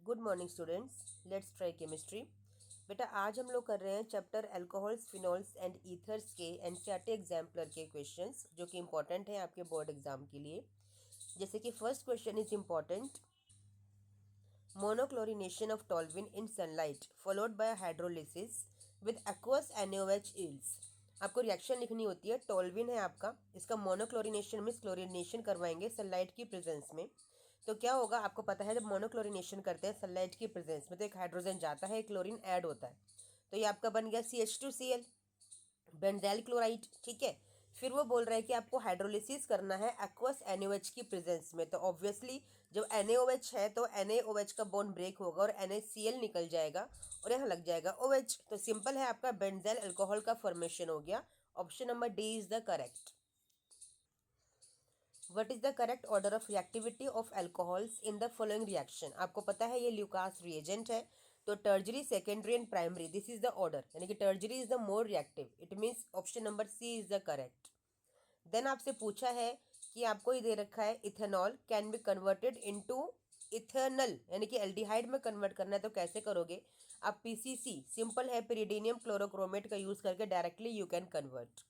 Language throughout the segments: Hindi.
Good morning students, let's try chemistry. बेटा आज हम लोग कर रहे हैं chapter alcohols phenols and ethers के एनसीईआरटी एग्जाम्पलर के क्वेश्चंस जो कि इंपॉर्टेंट हैं आपके बोर्ड एग्जाम के लिए। जैसे कि first question is important, monochlorination of toluene in sunlight followed by hydrolysis with aqueous NaOH yields. आपको रिएक्शन लिखनी होती है, टॉल्विन है आपका, इसका मोनोक्लोरिनेशन मीन्स क्लोरिनेशन करवाएंगे सनलाइट की प्रेजेंस में। तो क्या होगा आपको पता है, जब मोनोक्लोरिनेशन करते हैं सनलाइट की प्रेजेंस में तो एक हाइड्रोजन जाता है, एक क्लोरीन ऐड होता है। तो ये आपका बन गया CH2Cl, बेंजाइल क्लोराइड। ठीक है, फिर वो बोल रहा है कि आपको हाइड्रोलिसिस करना है एक्वस NaOH की प्रेजेंस में। तो ऑब्वियसली जब NaOH है तो NaOH का बॉन्ड ब्रेक होगा और NaCl निकल जाएगा और यहाँ लग जाएगा OH। तो सिंपल है, आपका बेंजाइल अल्कोहल का फॉर्मेशन हो गया। Option number D is the correct. What is the correct order of reactivity of alcohols in the following reaction? आपको पता है ये ल्यूकास रिएजेंट है, तो tertiary, secondary and primary, this is the order, यानी कि tertiary is the more reactive. It means option number C is the correct. Then आपसे पूछा है कि आपको ये दे रखा है ethanol can be converted into ethanal, यानी कि एल्डिहाइड में कन्वर्ट करना है तो कैसे करोगे आप? PCC सिंपल है, पिरिडीनियम क्लोरोक्रोमेट का यूज करके directly you can convert.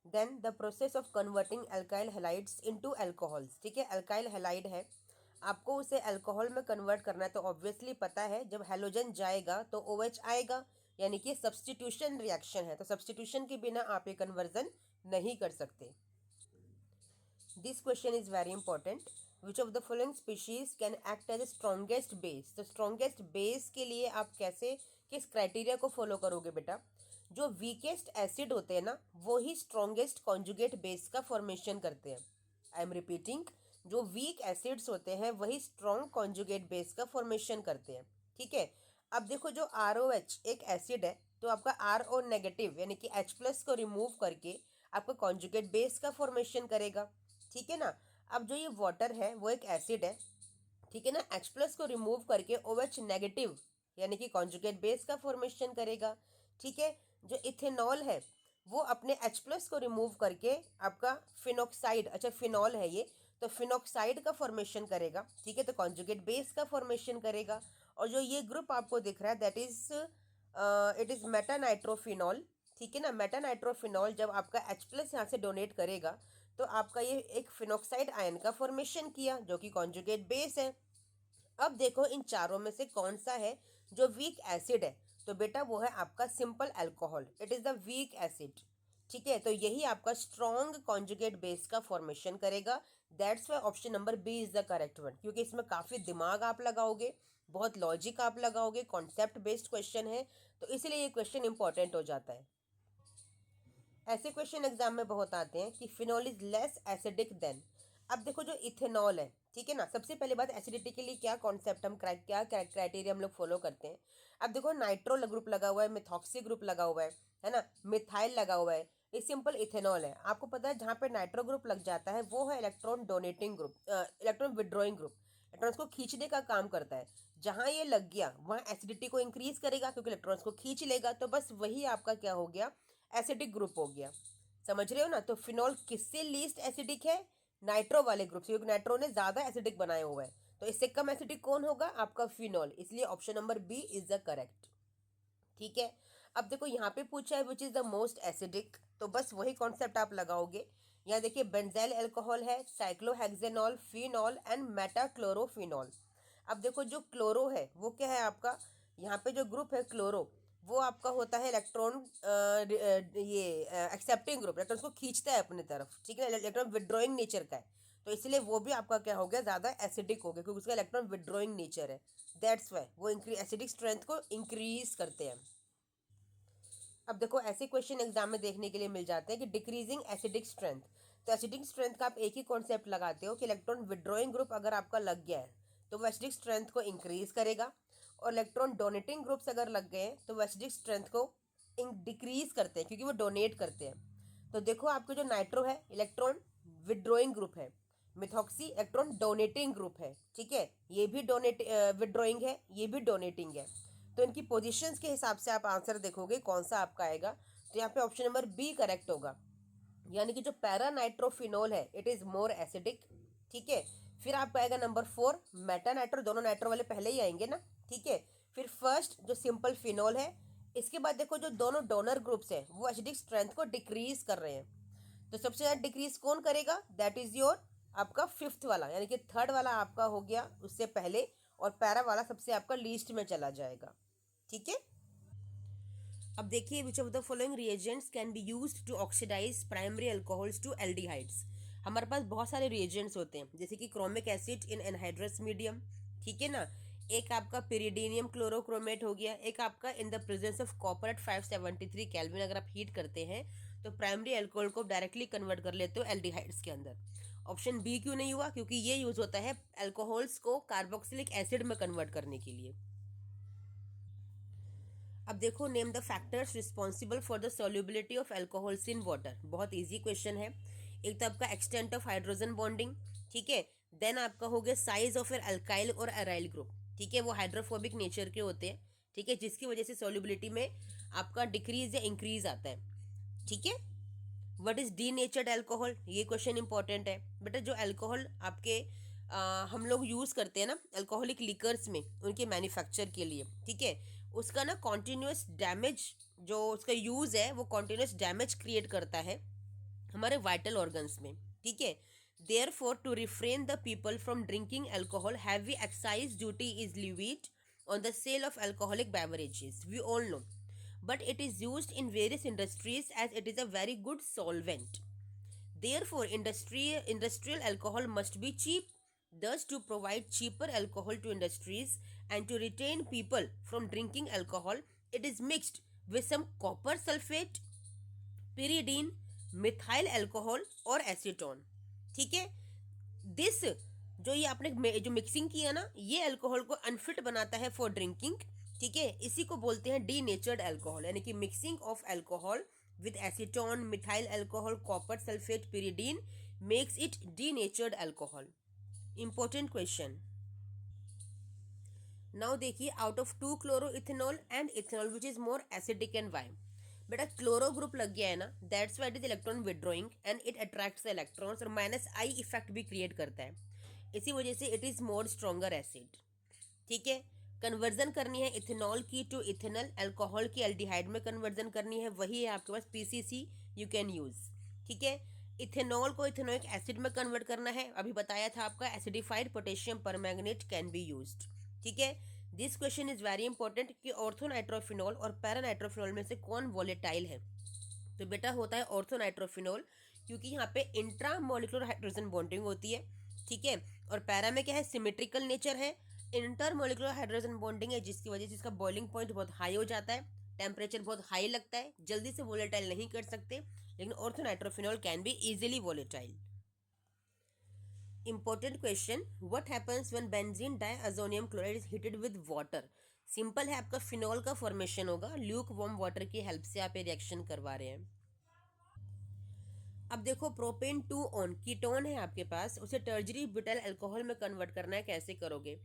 Then the process of converting alkyl halides into alcohols. ठीक है, अल्काइल हैलाइड है, आपको उसे अल्कोहल में कन्वर्ट करना है। तो ऑब्वियसली पता है जब हैलोजन जाएगा तो OH आएगा, यानी कि सब्सटीट्यूशन रिएक्शन है। तो सब्सटीट्यूशन के बिना आप ये कन्वर्जन नहीं कर सकते। This question is very important. Which of the following species can act as a strongest base? तो स्ट्रॉन्गेस्ट बेस के लिए आप कैसे, किस क्राइटेरिया को फॉलो करोगे बेटा? जो वीकेस्ट एसिड होते हैं ना, वो ही स्ट्रॉन्गेस्ट कॉन्जुगेट बेस का फॉर्मेशन करते हैं। आई एम रिपीटिंग, जो वीक एसिड्स होते हैं वही स्ट्रॉन्ग कॉन्जुगेट बेस का फॉर्मेशन करते हैं। ठीक है, अब देखो जो ROH एक एसिड है, तो आपका RO नेगेटिव यानी कि H+ को रिमूव करके आपका कॉन्जुगेट बेस का फॉर्मेशन करेगा। ठीक है ना। अब जो ये वाटर है वो एक एसिड है, ठीक है ना, H+ को रिमूव करके OH नेगेटिव यानी कि कॉन्जुगेट बेस का फॉर्मेशन करेगा। ठीक है, जो इथेनॉल है वो अपने H+ को रिमूव करके आपका फिनॉक्साइड, अच्छा फिनॉल है ये, तो फिनॉक्साइड का फॉर्मेशन करेगा। ठीक है, तो कॉन्जुगेट बेस का फॉर्मेशन करेगा। और जो ये ग्रुप आपको दिख रहा है दैट इज इट इज मेटानाइट्रोफिनॉल। ठीक है ना, मेटानाइट्रोफिनॉल जब आपका H+ यहाँ से डोनेट करेगा तो आपका ये एक फिनॉक्साइड आयन का फॉर्मेशन किया जो कि कॉन्जुगेट बेस है। अब देखो इन चारों में से कौन सा है जो वीक एसिड है? तो बेटा वो है आपका simple alcohol, it is the weak acid. ठीक है, तो यही आपका स्ट्रॉन्ग कॉन्जुगेट बेस का फॉर्मेशन करेगा। That's why option number B is the correct one, क्योंकि इसमें काफ़ी दिमाग आप लगाओगे, बहुत लॉजिक आप लगाओगे, कॉन्सेप्ट बेस्ड क्वेश्चन है, तो इसलिए ये क्वेश्चन इंपॉर्टेंट हो जाता है। ऐसे क्वेश्चन एग्जाम में बहुत आते हैं कि phenol is less acidic then. अब देखो जो इथेनॉल है, ठीक है ना, सबसे पहले बात एसिडिटी के लिए क्या कॉन्सेप्ट हम क्या क्राइटेरिया हम लोग फॉलो करते हैं। अब देखो नाइट्रो ग्रुप लगा हुआ है, मिथॉक्सी ग्रुप लगा हुआ है ना, मिथाइल लगा हुआ है, ये सिंपल इथेनॉल है। आपको पता है जहाँ पे नाइट्रो ग्रुप लग जाता है वो है electron donating group, electron withdrawing group, electrons को खींचने का काम करता है। जहाँ ये लग गया वहाँ एसिडिटी को इंक्रीज करेगा क्योंकि इलेक्ट्रॉन्स को खींच लेगा, तो बस वही आपका क्या हो गया, एसिडिक ग्रुप हो गया। समझ रहे हो ना। तो फिनॉल किससे लीस्ट एसिडिक है? नाइट्रो वाले ग्रुप से, क्योंकि नाइट्रो ने ज्यादा एसिडिक बनाया हुआ है, तो इससे कम एसिडिक कौन होगा? आपका फिनॉल। इसलिए option number B is the correct. ठीक है, अब देखो यहाँ पे पूछा है which is the most acidic, तो बस वही कॉन्सेप्ट आप लगाओगे। यहाँ देखिए बेंजाइल अल्कोहल है, साइक्लोहेक्सेनॉल, फिनॉल एंड मेटाक्लोरोफिनॉल। अब देखो जो क्लोरो है वो क्या है आपका, यहाँ पे जो ग्रुप है क्लोरो वो आपका होता है इलेक्ट्रॉन ये एक्सेप्टिंग ग्रुप, इलेक्ट्रॉन को खींचता है अपनी तरफ। ठीक है, इलेक्ट्रॉन विड्रॉइंग नेचर का है, तो इसलिए वो भी आपका क्या हो गया, ज़्यादा एसिडिक हो गया क्योंकि उसका इलेक्ट्रॉन विड्रॉइंग नेचर है। दैट्स वाई वो एसिडिक स्ट्रेंथ को इंक्रीज करते हैं। अब देखो ऐसे क्वेश्चन एग्जाम में देखने के लिए मिल जाते हैं कि डिक्रीजिंग एसिडिक स्ट्रेंथ। तो एसिडिक स्ट्रेंथ का आप एक ही कॉन्सेप्ट लगाते हो कि इलेक्ट्रॉन विड्रॉइंग ग्रुप अगर आपका लग गया है तो वो एसिडिक स्ट्रेंथ को इंक्रीज करेगा, और इलेक्ट्रॉन डोनेटिंग ग्रुप्स अगर लग गए हैं तो वो एसिडिक स्ट्रेंथ को डिक्रीज करते हैं क्योंकि वो डोनेट करते हैं। तो देखो आपके जो नाइट्रो है इलेक्ट्रॉन विड्रॉइंग ग्रुप है, मिथॉक्सी इलेक्ट्रॉन डोनेटिंग ग्रुप है। ठीक है, ये भी डोनेट विड्रॉइंग है, ये भी डोनेटिंग है, तो इनकी पोजीशंस के हिसाब से आप आंसर देखोगे कौन सा आपका आएगा। तो यहाँ पे ऑप्शन नंबर बी करेक्ट होगा, यानी कि जो पैरानाइट्रोफिनॉल है इट इज मोर एसिडिक। ठीक है, फिर आपका आएगा नंबर 4 मेटा नाइट्रो, दोनों नाइट्रो वाले पहले ही आएंगे ना, ठीक है। फिर फर्स्ट जो सिंपल फिनॉल है। इसके बाद देखो जो दोनों डोनर ग्रुप्स हैं वो एसिडिक स्ट्रेंथ को डिक्रीज कर रहे हैं। तो सबसे ज़्यादा डिक्रीज कौन करेगा, दैट इज योर आपका फिफ्थ वाला, यानी कि थर्ड वाला आपका हो गया उससे पहले, और पैरा वाला सबसे आपका लीस्ट में चला जाएगा, ठीक है। अब देखिए which of the following reagents can be used to oxidise primary alcohols to aldehydes. हमारे पास बहुत सारे रिएजेंट्स होते हैं, जैसे कि chromic acid in anhydrous medium, ठीक है ना। एक आपका पिरिडीनियम क्लोरोक्रोमेट हो गया, एक आपका in the presence of copper at 573 kelvin अगर आप हीट करते हैं तो प्राइमरी अल्कोहल को डायरेक्टली कन्वर्ट कर लेते हो एल्डिहाइड्स के अंदर। ऑप्शन बी क्यों नहीं हुआ, क्योंकि ये यूज होता है अल्कोहल्स को कार्बोक्सिलिक एसिड में कन्वर्ट करने के लिए। अब देखो name the factors responsible for the solubility of alcohols in water. बहुत इजी क्वेश्चन है। एक तो आपका एक्सटेंट ऑफ हाइड्रोजन बॉन्डिंग, ठीक है। देन आपका हो गया साइज ऑफ एन अल्काइल और अराइल ग्रुप, ठीक है, वो हाइड्रोफोबिक नेचर के होते हैं, ठीक है, जिसकी वजह से सॉल्युबिलिटी में आपका डिक्रीज या इंक्रीज आता है, ठीक है। व्हाट इज डी नेचर्ड अल्कोहल, ये क्वेश्चन इंपॉर्टेंट है बेटा। जो अल्कोहल आपके हम लोग यूज़ करते हैं ना अल्कोहलिक लिकर्स में उनके मैन्युफैक्चर के लिए, ठीक है, उसका ना कॉन्टिन्यूस डैमेज, जो उसका यूज़ है वो कॉन्टिन्यूस डैमेज क्रिएट करता है हमारे वाइटल ऑर्गन्स में, ठीक है। Therefore to refrain the people from drinking alcohol heavy excise duty is levied on the sale of alcoholic beverages, we all know, but it is used in various industries as it is a very good solvent. Therefore, industrial alcohol must be cheap. Thus, to provide cheaper alcohol to industries and to retain people from drinking alcohol, it is mixed with some copper sulfate, pyridine, methyl alcohol और एसीटोन, ठीक है। दिस जो ये आपने जो मिक्सिंग किया ना ये अल्कोहल को अनफिट बनाता है फॉर ड्रिंकिंग, ठीक है। इसी को बोलते हैं डी नेचर्ड अल्कोहल, यानी कि mixing of alcohol with acetone, methyl alcohol, copper sulfate, pyridine makes it denatured alcohol. Important question. Now देखिए out of 2 chloroethanol and ethanol which is more acidic and why. बेटा क्लोरो ग्रुप लग गया है ना, that's why it is electron withdrawing and it attracts the electrons और माइनस आई इफेक्ट भी क्रिएट करता है, इसी वजह से it is more stronger acid, ठीक है। कन्वर्जन करनी है इथेनॉल की टू इथेनल, अल्कोहल की एल्डिहाइड में कन्वर्जन करनी है, वही है आपके पास पीसीसी, यू कैन यूज, ठीक है। इथेनॉल को इथेनोइक एसिड में कन्वर्ट करना है, अभी बताया था आपका acidified potassium permanganate can be used, ठीक है। This question is very important कि ऑर्थोनाइट्रोफिनॉल और पैरानाइट्रोफिनॉल में से कौन वॉलेटाइल है। तो बेटा होता है ऑर्थोनाइट्रोफिनॉल, क्योंकि यहाँ पे इंट्रा मॉलिकुलर हाइड्रोजन बॉन्डिंग होती है, ठीक है। और पैरा में क्या है, सिमेट्रिकल नेचर है। इंटर मॉलिकुलर हाइड्रोजन बॉन्डिंग है, जिसकी वजह से इसका बॉइलिंग पॉइंट बहुत हाई हो जाता है, टेम्परेचर बहुत हाई लगता है, जल्दी से वोलेटाइल नहीं कर सकते, लेकिन orthonitrophenol can be easily volatile. Important question, what happens when benzene diazonium chloride is heated with water? Simple है, आपका फिनॉल का फॉर्मेशन होगा, ल्यूक वार्म वाटर की हेल्प से आप ये रिएक्शन करवा रहे हैं। अब देखो प्रोपेन 2 ऑन कीटोन है आपके पास, उसे टर्जरी ब्यूटाइल अल्कोहल में कन्वर्ट करना है, कैसे करोगे।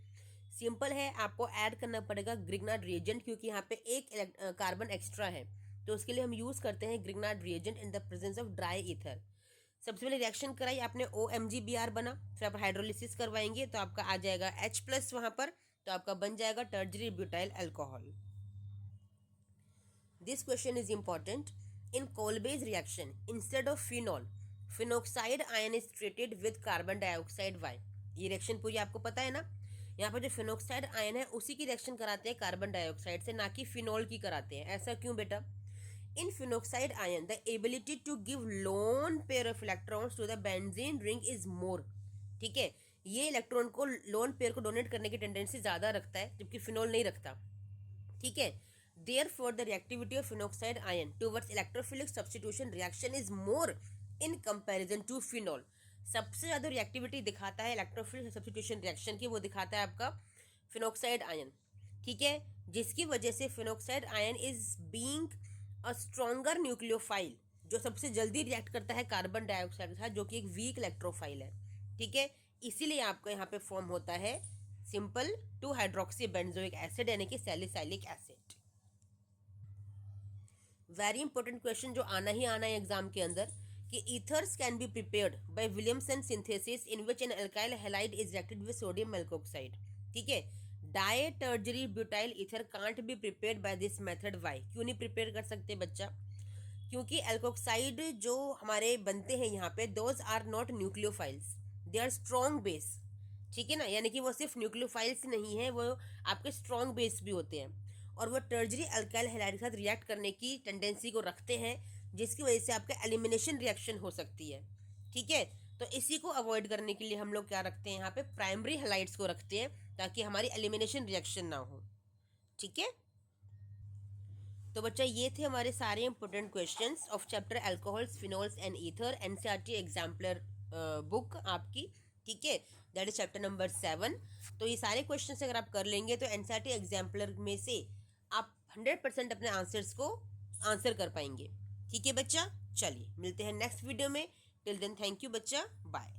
सिंपल है, आपको ऐड करना पड़ेगा ग्रिग्नार्ड रिएजेंट, क्योंकि यहाँ पे एक कार्बन एक्स्ट्रा है, तो उसके लिए हम यूज करते हैं Grignard reagent in the presence of dry ether. सबसे पहले रिएक्शन कराई आपने, OMgBr बना, फिर आप हाइड्रोलिसिस करवाएंगे तो आपका आ जाएगा H+ वहां पर, तो आपका बन जाएगा tertiary butyl alcohol. This question is important. In Kolbe's reaction instead of phenol phenoxide ion is treated with carbon dioxide, why. ये रिएक्शन पूरी आपको पता है ना, यहाँ पर जो फिनोक्साइड आयन है उसी की रिएक्शन कराते हैं कार्बन डाइऑक्साइड से, ना कि फिनॉल की कराते हैं, ऐसा क्यों बेटा। In phenoxide ion, the ability to give lone pair of electrons to the benzene ring is more, ठीक है। ये इलेक्ट्रॉन को लोन पेयर को डोनेट करने की टेंडेंसी ज्यादा रखता है, जबकि फिनॉल नहीं रखता, ठीक है। Therefore, the reactivity of phenoxide ion towards electrophilic substitution reaction is more in comparison to phenol. सबसे ज्यादा रिएक्टिविटी दिखाता है इलेक्ट्रोफिलिक सब्स्टिट्यूशन रिएक्शन की, वो दिखाता है आपका फिनोक्साइड आयन, ठीक है, जिसकी वजह से phenoxide ion is being a stronger nucleophile, जो सबसे जल्दी रिएक्ट करता है कार्बन डाइऑक्साइड के साथ, जो कि एक वीक इलेक्ट्रोफाइल है, ठीक है। इसीलिए आपको यहाँ पे फॉर्म होता है सिंपल 2 हाइड्रोक्सी बेंजोइक एसिड, यानी कि salicylic acid. Very important question जो आना ही आना है एग्जाम के अंदर, कि ethers can be prepared by Williamson synthesis in which an alkyl halide is reacted with sodium alkoxide. ठीक है, di tertiary butyl ether can't be prepared by this method. Why, क्यों नहीं प्रिपेयर कर सकते बच्चा? क्योंकि एल्कोक्साइड जो हमारे बनते हैं यहाँ पे, those are not nucleophiles, they are strong base. ठीक है ना, यानी कि वो सिर्फ न्यूक्लियोफाइल्स नहीं है, वो आपके स्ट्रॉन्ग बेस भी होते हैं, और वो टर्जरी अल्काइल हैलाइड के साथ रिएक्ट करने की टेंडेंसी को रखते हैं, जिसकी वजह से आपका एलिमिनेशन रिएक्शन हो सकती है। ठीक है, तो इसी को अवॉइड करने के लिए हम लोग क्या रखते हैं यहाँ पे, प्राइमरी हैलाइड्स को रखते हैं, ताकि हमारी एलिमिनेशन रिएक्शन ना हो। ठीक है, तो बच्चा ये थे हमारे सारे important questions of chapter alcohols, phenols and ether, NCERT exemplar book आपकी। ठीक है, दैट इज चैप्टर नंबर 7। तो ये सारे क्वेश्चंस अगर आप कर लेंगे तो एनसीईआरटी एग्जाम्पलर में से आप 100% अपने आंसर्स को आंसर कर पाएंगे। ठीक है बच्चा, चलिए मिलते हैं नेक्स्ट वीडियो में। टिल देन थैंक यू बच्चा, बाय।